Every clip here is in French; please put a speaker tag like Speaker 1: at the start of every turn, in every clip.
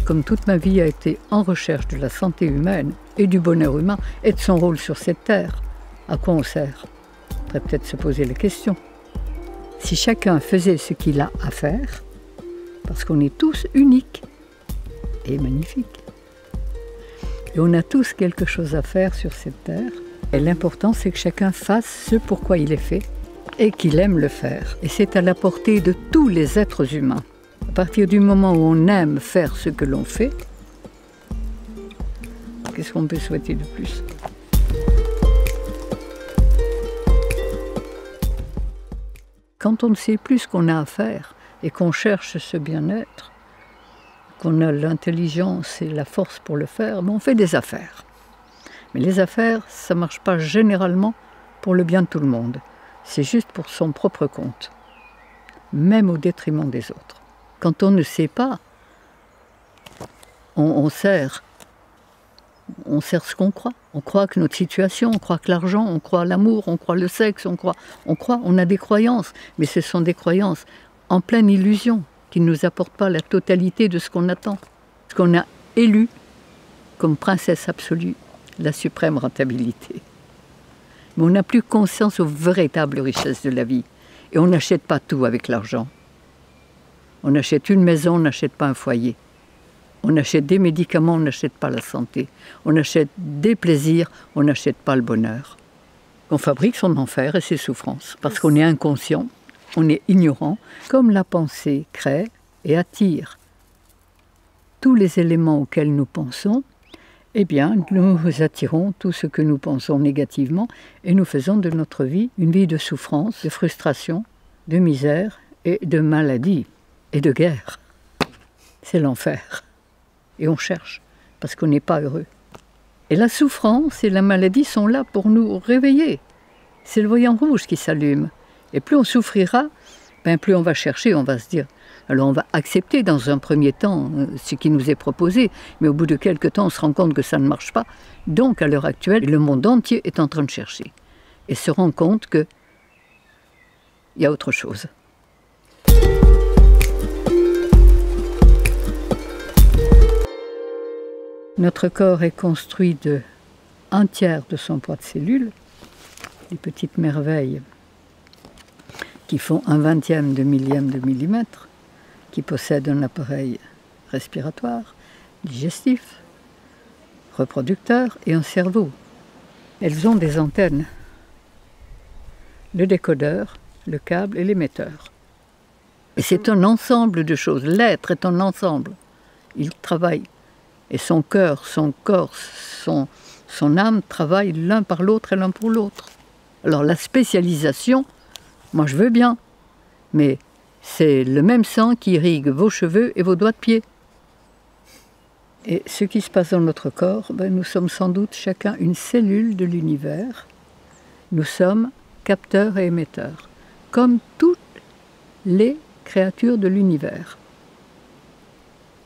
Speaker 1: Comme toute ma vie a été en recherche de la santé humaine et du bonheur humain et de son rôle sur cette terre, à quoi on sert? On pourrait peut-être se poser la question. Si chacun faisait ce qu'il a à faire, parce qu'on est tous uniques et magnifiques, et on a tous quelque chose à faire sur cette terre, et l'important c'est que chacun fasse ce pourquoi il est fait et qu'il aime le faire. Et c'est à la portée de tous les êtres humains. À partir du moment où on aime faire ce que l'on fait, qu'est-ce qu'on peut souhaiter de plus? Quand on ne sait plus ce qu'on a à faire et qu'on cherche ce bien-être, qu'on a l'intelligence et la force pour le faire, on fait des affaires. Mais les affaires, ça ne marche pas généralement pour le bien de tout le monde. C'est juste pour son propre compte, même au détriment des autres. Quand on ne sait pas, on sert ce qu'on croit. On croit que notre situation, on croit que l'argent, on croit l'amour, on croit le sexe, on a des croyances. Mais ce sont des croyances en pleine illusion qui ne nous apportent pas la totalité de ce qu'on attend. Ce qu'on a élu comme princesse absolue, la suprême rentabilité. Mais on n'a plus conscience aux véritables richesses de la vie. Et on n'achète pas tout avec l'argent. On achète une maison, on n'achète pas un foyer. On achète des médicaments, on n'achète pas la santé. On achète des plaisirs, on n'achète pas le bonheur. On fabrique son enfer et ses souffrances, parce qu'on est inconscient, on est ignorant. Comme la pensée crée et attire tous les éléments auxquels nous pensons, eh bien, nous attirons tout ce que nous pensons négativement et nous faisons de notre vie une vie de souffrance, de frustration, de misère et de maladie et de guerre. C'est l'enfer. Et on cherche, parce qu'on n'est pas heureux. Et la souffrance et la maladie sont là pour nous réveiller. C'est le voyant rouge qui s'allume. Et plus on souffrira, plus on va chercher, on va se dire. Alors on va accepter dans un premier temps ce qui nous est proposé, mais au bout de quelques temps, on se rend compte que ça ne marche pas. Donc à l'heure actuelle, le monde entier est en train de chercher. Et se rend compte qu'il y a autre chose. Notre corps est construit de 1/3 de son poids de cellules, des petites merveilles qui font 1/20 de millième de millimètre, qui possèdent un appareil respiratoire, digestif, reproducteur et un cerveau. Elles ont des antennes, le décodeur, le câble et l'émetteur. Et c'est un ensemble de choses. L'être est un ensemble. Il travaille. Et son cœur, son corps, son âme travaillent l'un par l'autre et l'un pour l'autre. Alors la spécialisation, moi je veux bien, mais c'est le même sang qui irrigue vos cheveux et vos doigts de pied. Et ce qui se passe dans notre corps, nous sommes sans doute chacun une cellule de l'univers. Nous sommes capteurs et émetteurs, comme toutes les créatures de l'univers.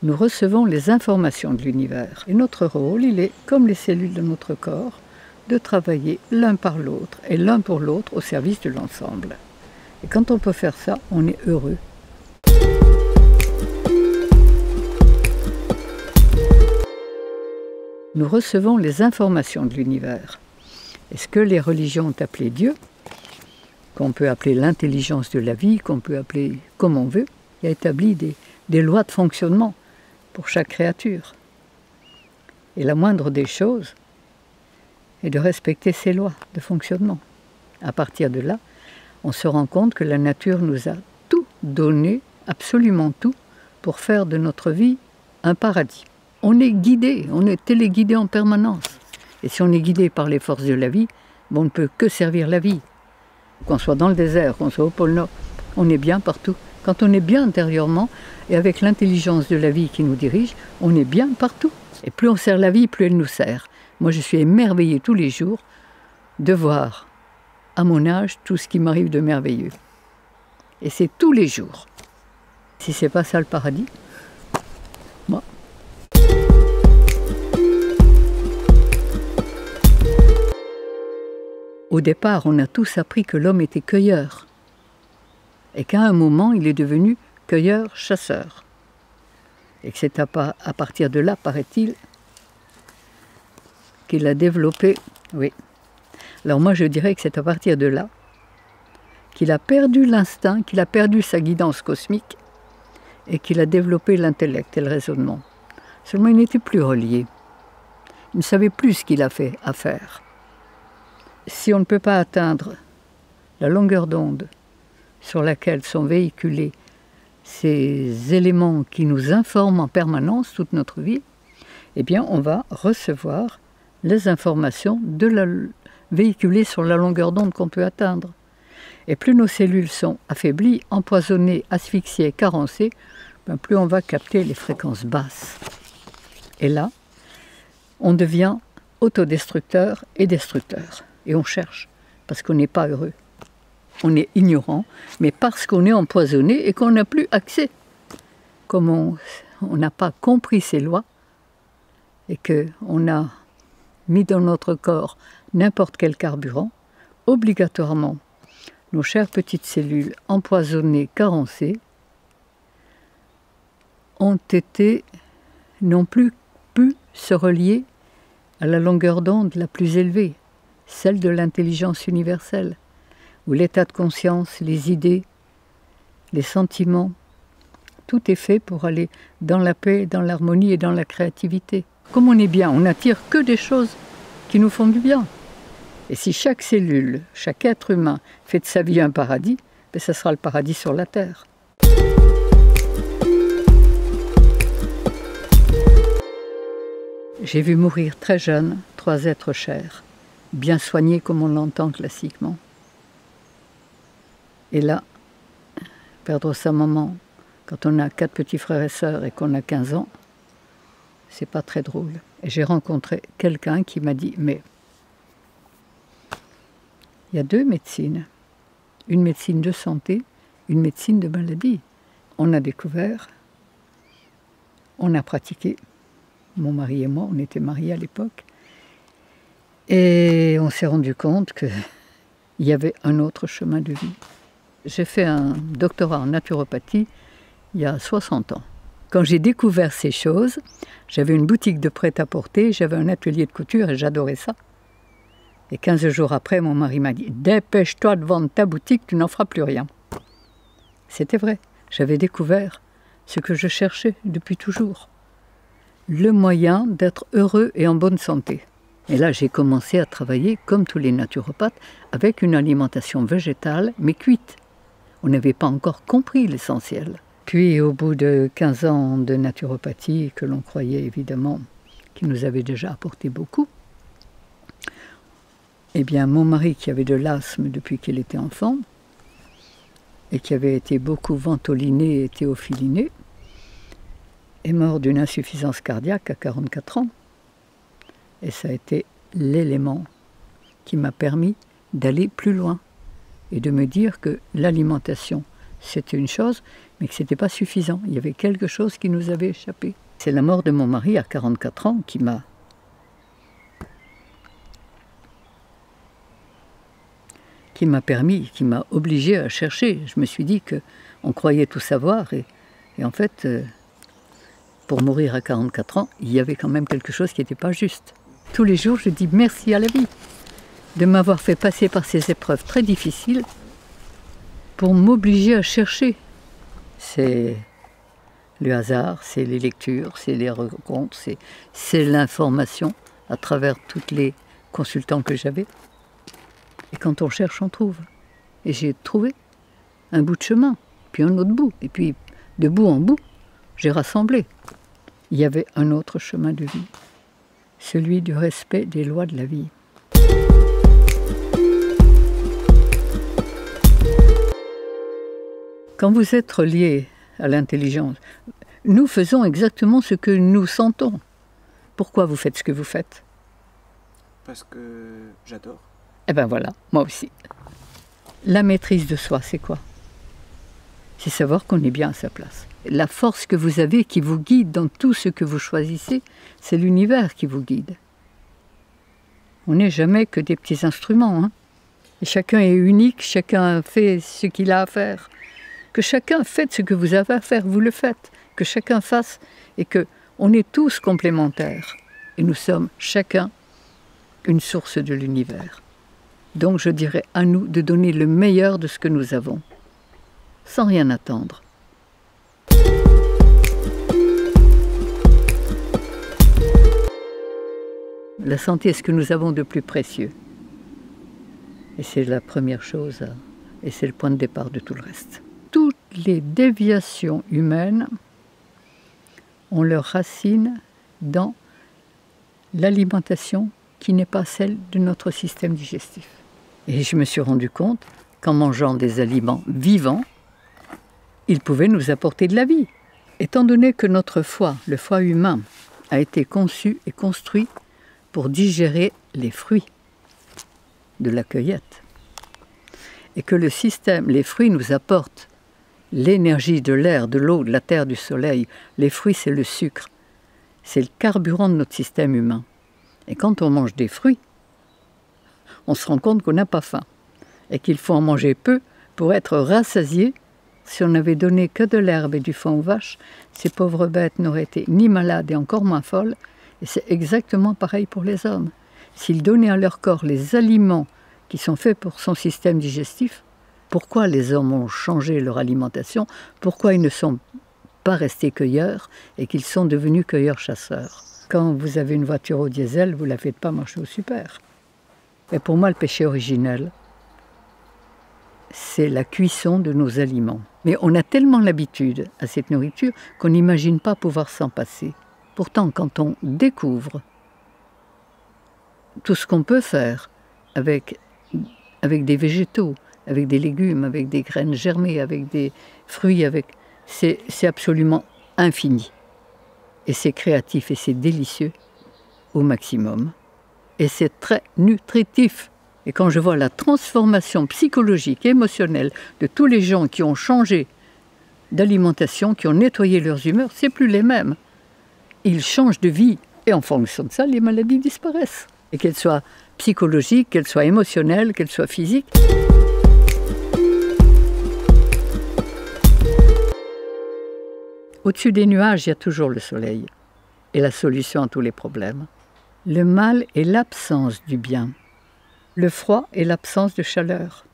Speaker 1: Nous recevons les informations de l'univers. Et notre rôle, il est, comme les cellules de notre corps, de travailler l'un par l'autre et l'un pour l'autre au service de l'ensemble. Et quand on peut faire ça, on est heureux. Nous recevons les informations de l'univers. Et ce que les religions ont appelé Dieu, qu'on peut appeler l'intelligence de la vie, qu'on peut appeler comme on veut, il a établi des lois de fonctionnement pour chaque créature. Et la moindre des choses est de respecter ces lois de fonctionnement. À partir de là, on se rend compte que la nature nous a tout donné, absolument tout, pour faire de notre vie un paradis. On est guidé, on est téléguidé en permanence. Et si on est guidé par les forces de la vie, on ne peut que servir la vie. Qu'on soit dans le désert, qu'on soit au pôle Nord, on est bien partout. Quand on est bien intérieurement, et avec l'intelligence de la vie qui nous dirige, on est bien partout. Et plus on sert la vie, plus elle nous sert. Moi, je suis émerveillée tous les jours de voir, à mon âge, tout ce qui m'arrive de merveilleux. Et c'est tous les jours. Si c'est pas ça le paradis, moi. Au départ, on a tous appris que l'homme était cueilleur. Et qu'à un moment, il est devenu cueilleur-chasseur. Et que c'est à partir de là, paraît-il, qu'il a développé... Oui. Alors moi, je dirais que c'est à partir de là qu'il a perdu l'instinct, qu'il a perdu sa guidance cosmique et qu'il a développé l'intellect et le raisonnement. Seulement, il n'était plus relié. Il ne savait plus ce qu'il a fait à faire. Si on ne peut pas atteindre la longueur d'onde sur laquelle sont véhiculés ces éléments qui nous informent en permanence toute notre vie, eh bien, on va recevoir les informations véhiculées sur la longueur d'onde qu'on peut atteindre. Et plus nos cellules sont affaiblies, empoisonnées, asphyxiées, carencées, ben plus on va capter les fréquences basses. Et là, on devient autodestructeur et destructeur. Et on cherche, parce qu'on n'est pas heureux. On est ignorant, mais parce qu'on est empoisonné et qu'on n'a plus accès. Comme on n'a pas compris ces lois, et qu'on a mis dans notre corps n'importe quel carburant, obligatoirement, nos chères petites cellules empoisonnées, carencées, n'ont plus pu se relier à la longueur d'onde la plus élevée, celle de l'intelligence universelle, où l'état de conscience, les idées, les sentiments, tout est fait pour aller dans la paix, dans l'harmonie et dans la créativité. Comme on est bien, on n'attire que des choses qui nous font du bien. Et si chaque cellule, chaque être humain fait de sa vie un paradis, ben ça sera le paradis sur la terre. J'ai vu mourir très jeune 3 êtres chers, bien soignés comme on l'entend classiquement. Et là, perdre sa maman quand on a 4 petits frères et sœurs et qu'on a 15 ans, c'est pas très drôle. Et j'ai rencontré quelqu'un qui m'a dit, mais il y a 2 médecines, une médecine de santé, une médecine de maladie. On a découvert, on a pratiqué. Mon mari et moi, on était mariés à l'époque. Et on s'est rendu compte qu'il y avait un autre chemin de vie. J'ai fait un doctorat en naturopathie il y a 60 ans. Quand j'ai découvert ces choses, j'avais une boutique de prêt-à-porter, j'avais un atelier de couture et j'adorais ça. Et 15 jours après, mon mari m'a dit « Dépêche-toi de vendre ta boutique, tu n'en feras plus rien ». C'était vrai, j'avais découvert ce que je cherchais depuis toujours. Le moyen d'être heureux et en bonne santé. Et là, j'ai commencé à travailler, comme tous les naturopathes, avec une alimentation végétale, mais cuite. On n'avait pas encore compris l'essentiel. Puis, au bout de 15 ans de naturopathie, que l'on croyait évidemment, qui nous avait déjà apporté beaucoup, eh bien, mon mari, qui avait de l'asthme depuis qu'il était enfant, et qui avait été beaucoup ventoliné et théophiliné, est mort d'une insuffisance cardiaque à 44 ans. Et ça a été l'élément qui m'a permis d'aller plus loin et de me dire que l'alimentation, c'était une chose, mais que ce n'était pas suffisant. Il y avait quelque chose qui nous avait échappé. C'est la mort de mon mari à 44 ans qui m'a permis, qui m'a obligé à chercher. Je me suis dit qu'on croyait tout savoir et en fait, pour mourir à 44 ans, il y avait quand même quelque chose qui n'était pas juste. Tous les jours, je dis merci à la vie de m'avoir fait passer par ces épreuves très difficiles pour m'obliger à chercher. C'est le hasard, c'est les lectures, c'est les rencontres, c'est l'information à travers tous les consultants que j'avais. Et quand on cherche, on trouve. Et j'ai trouvé un bout de chemin, puis un autre bout. Et puis, de bout en bout, j'ai rassemblé. Il y avait un autre chemin de vie, celui du respect des lois de la vie. Quand vous êtes relié à l'intelligence, nous faisons exactement ce que nous sentons. Pourquoi vous faites ce que vous faites?
Speaker 2: Parce que j'adore.
Speaker 1: Eh bien voilà, moi aussi. La maîtrise de soi, c'est quoi? C'est savoir qu'on est bien à sa place. La force que vous avez qui vous guide dans tout ce que vous choisissez, c'est l'univers qui vous guide. On n'est jamais que des petits instruments. Hein. Et chacun est unique, chacun fait ce qu'il a à faire. Que chacun fasse ce que vous avez à faire, vous le faites. Que chacun fasse et qu'on est tous complémentaires. Et nous sommes chacun une source de l'univers. Donc je dirais à nous de donner le meilleur de ce que nous avons, sans rien attendre. La santé est ce que nous avons de plus précieux. Et c'est la première chose, et c'est le point de départ de tout le reste. Toutes les déviations humaines ont leur racine dans l'alimentation qui n'est pas celle de notre système digestif. Et je me suis rendu compte qu'en mangeant des aliments vivants, ils pouvaient nous apporter de la vie. Étant donné que notre foie, le foie humain, a été conçu et construit pour digérer les fruits de la cueillette, et que le système, les fruits nous apportent l'énergie de l'air, de l'eau, de la terre, du soleil. Les fruits, c'est le sucre. C'est le carburant de notre système humain. Et quand on mange des fruits, on se rend compte qu'on n'a pas faim et qu'il faut en manger peu pour être rassasié. Si on n'avait donné que de l'herbe et du foin aux vaches, ces pauvres bêtes n'auraient été ni malades et encore moins folles. Et c'est exactement pareil pour les hommes. S'ils donnaient à leur corps les aliments qui sont faits pour son système digestif, pourquoi les hommes ont changé leur alimentation? Pourquoi ils ne sont pas restés cueilleurs et qu'ils sont devenus cueilleurs-chasseurs? Quand vous avez une voiture au diesel, vous ne la faites pas marcher au super. Et pour moi, le péché originel, c'est la cuisson de nos aliments. Mais on a tellement l'habitude à cette nourriture qu'on n'imagine pas pouvoir s'en passer. Pourtant, quand on découvre tout ce qu'on peut faire avec des végétaux, avec des légumes, avec des graines germées, avec des fruits, c'est absolument infini. Et c'est créatif et c'est délicieux au maximum. Et c'est très nutritif. Et quand je vois la transformation psychologique, émotionnelle de tous les gens qui ont changé d'alimentation, qui ont nettoyé leurs humeurs, c'est plus les mêmes. Ils changent de vie et en fonction de ça, les maladies disparaissent. Et qu'elles soient psychologiques, qu'elles soient émotionnelles, qu'elles soient physiques. Au-dessus des nuages, il y a toujours le soleil et la solution à tous les problèmes. Le mal est l'absence du bien. Le froid est l'absence de chaleur.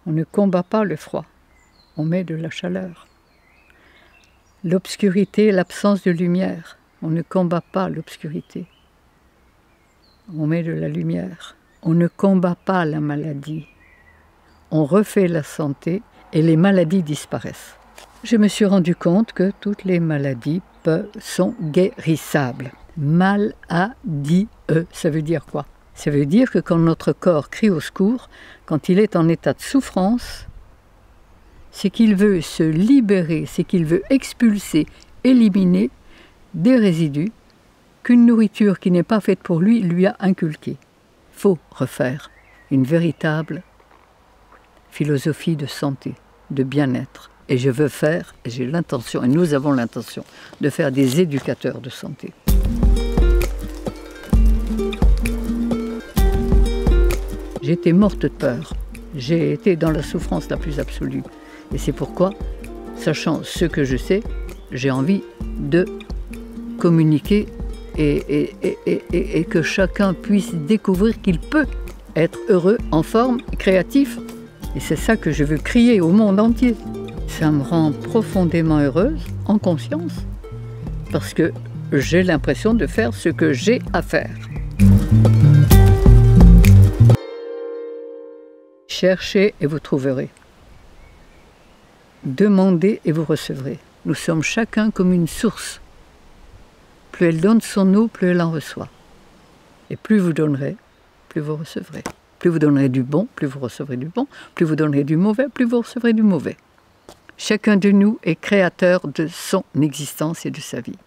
Speaker 1: On ne combat pas le froid, on met de la chaleur. L'obscurité est l'absence de lumière. On ne combat pas l'obscurité. On met de la lumière. On ne combat pas la maladie. On refait la santé et les maladies disparaissent. Je me suis rendu compte que toutes les maladies sont guérissables. Maladie, ça veut dire quoi? Ça veut dire que quand notre corps crie au secours, quand il est en état de souffrance, c'est qu'il veut se libérer, c'est qu'il veut expulser, éliminer des résidus qu'une nourriture qui n'est pas faite pour lui, lui a inculqués. Il faut refaire une véritable philosophie de santé, de bien-être. Et je veux faire, et j'ai l'intention, et nous avons l'intention, de faire des éducateurs de santé. J'étais morte de peur. J'ai été dans la souffrance la plus absolue. Et c'est pourquoi, sachant ce que je sais, j'ai envie de communiquer et que chacun puisse découvrir qu'il peut être heureux, en forme, créatif. Et c'est ça que je veux crier au monde entier. Ça me rend profondément heureuse, en conscience, parce que j'ai l'impression de faire ce que j'ai à faire. Cherchez et vous trouverez. Demandez et vous recevrez. Nous sommes chacun comme une source. Plus elle donne son eau, plus elle en reçoit. Et plus vous donnerez, plus vous recevrez. Plus vous donnerez du bon, plus vous recevrez du bon. Plus vous donnerez du mauvais, plus vous recevrez du mauvais. Chacun de nous est créateur de son existence et de sa vie.